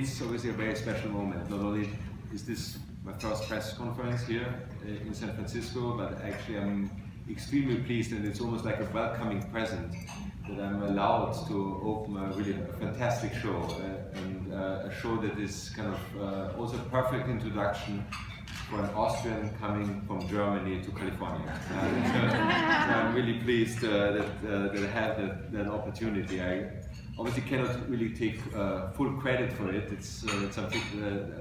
it's obviously a very special moment. Not only is this my first press conference here in San Francisco, but actually I'm extremely pleased, and it's almost like a welcoming present that I'm allowed to open a really fantastic show, and a show that is kind of also a perfect introduction for an Austrian coming from Germany to California. So I'm really pleased that I have that opportunity. I obviously cannot really take full credit for it. It's something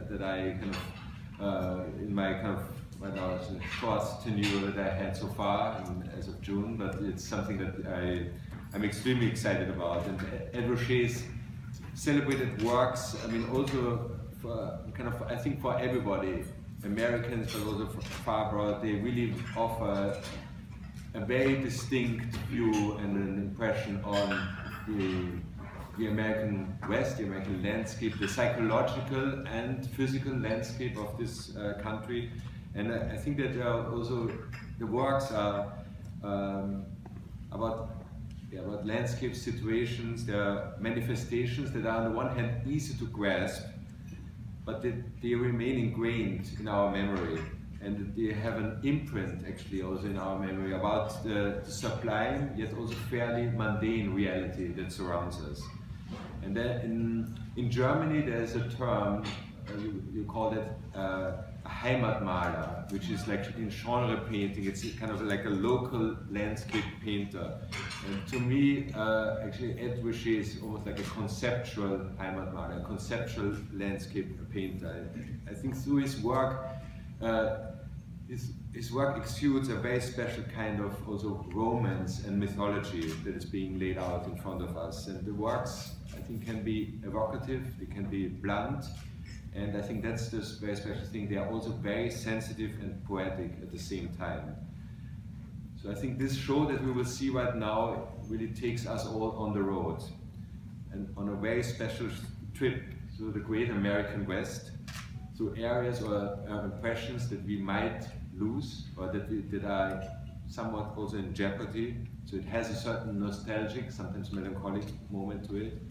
that I kind of, in my kind of, right now, it's a short tenure that I had so far as of June, but it's something that I'm extremely excited about. And Ed Ruscha's celebrated works, I mean, also for kind of, I think for everybody, Americans, but also far abroad, they really offer a very distinct view and an impression on the American West, the American landscape, the psychological and physical landscape of this country. And I think that also the works are about landscape situations. There are manifestations that are on the one hand easy to grasp, but they remain ingrained in our memory, and they have an imprint actually also in our memory about the sublime yet also fairly mundane reality that surrounds us. And then in Germany there's a term, you call it a Heimatmaler, which is like in genre painting, it's kind of like a local landscape painter. And to me, actually Ed Ruscha is almost like a conceptual Heimatmaler, a conceptual landscape painter. I think through his work, his work exudes a very special kind of also romance and mythology that is being laid out in front of us. And the works, I think, can be evocative, they can be blunt, and I think that's this very special thing. They are also very sensitive and poetic at the same time. So I think this show that we will see right now really takes us all on the road, and on a very special trip through the great American West, through areas or impressions that we might lose, or that are somewhat also in jeopardy. So it has a certain nostalgic, sometimes melancholic moment to it.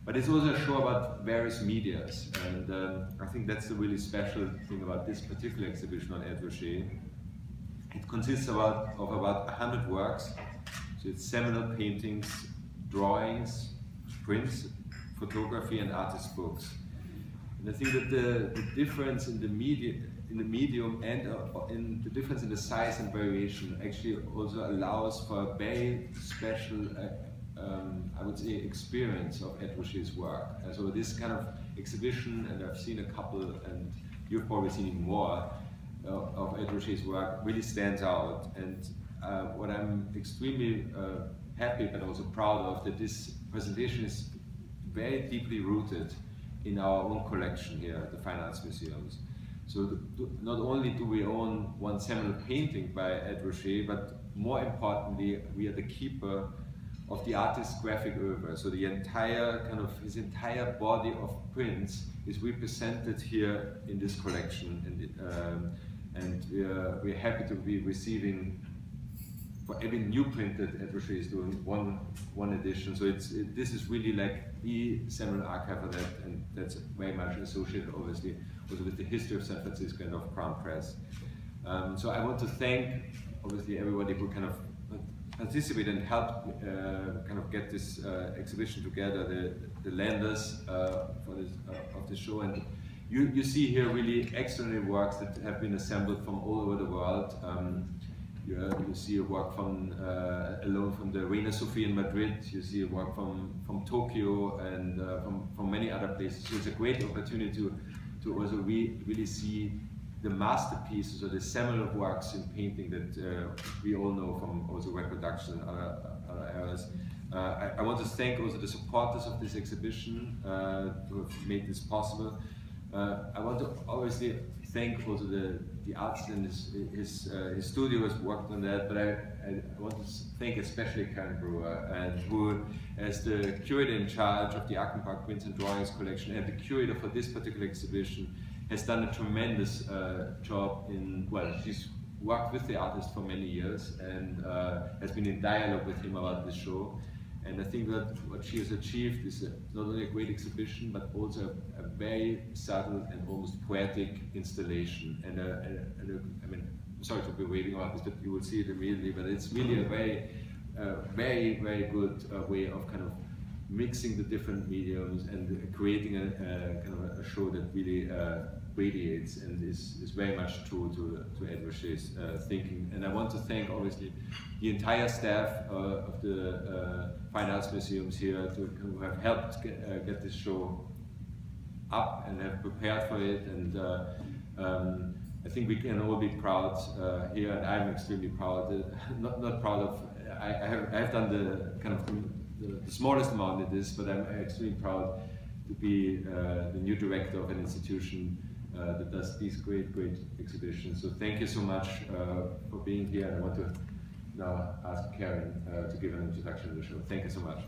But it's also a show about various medias, and I think that's the really special thing about this particular exhibition on Ed Ruscha. It consists of about 100 works, so it's seminal paintings, drawings, prints, photography, and artist books. And I think that the difference in the medium and in the difference in the size and variation actually also allows for a very special I would say experience of Ed Ruscha's work. And so this kind of exhibition, and I've seen a couple, and you've probably seen even more, of Ed Ruscha's work really stands out. And what I'm extremely happy but also proud of, that this presentation is very deeply rooted in our own collection here at the Fine Arts Museums. So not only do we own one seminal painting by Ed Ruscha, but more importantly, we are the keeper of the artist's graphic oeuvre. So the entire kind of his entire body of prints is represented here in this collection, and we're happy to be receiving, for every new print that Ed Ruscha is doing, one edition. So this is really like the seminal archive of that, and that's very much associated, obviously, also with the history of San Francisco and of Crown Press. So I want to thank, obviously, everybody who kind of participated and helped kind of get this exhibition together, the lenders for this, of the show. And you see here really extraordinary works that have been assembled from all over the world. You see a work from alone from the Reina Sofia in Madrid. You see a work from Tokyo and from many other places. So it's a great opportunity to also really see the masterpieces or the seminal works in painting that we all know from also reproduction and other eras. I want to thank also the supporters of this exhibition who have made this possible. I want to obviously thank also the artist and his studio has worked on that, but I want to thank especially Karin Breuer, and who, as the curator in charge of the Park Prints and Drawings collection and the curator for this particular exhibition, has done a tremendous job in, well, she's worked with the artist for many years and has been in dialogue with him about this show. And I think that what she has achieved is not only a great exhibition, but also a very subtle and almost poetic installation. And I mean, sorry to be waving about this, but you will see it immediately. But it's really a very, very good way of kind of mixing the different mediums and creating a kind of a show that really radiates and is very much true to Ed RUSCHA's thinking. And I want to thank, obviously, the entire staff of the Fine Arts Museums here who have helped get this show up and have prepared for it. And I think we can all be proud here, and I'm extremely proud. Not proud of. I have done the kind of the smallest amount in this, but I'm extremely proud to be the new director of an institution that does these great exhibitions. So thank you so much for being here. And I want to now ask Karin to give an introduction to the show. Thank you so much.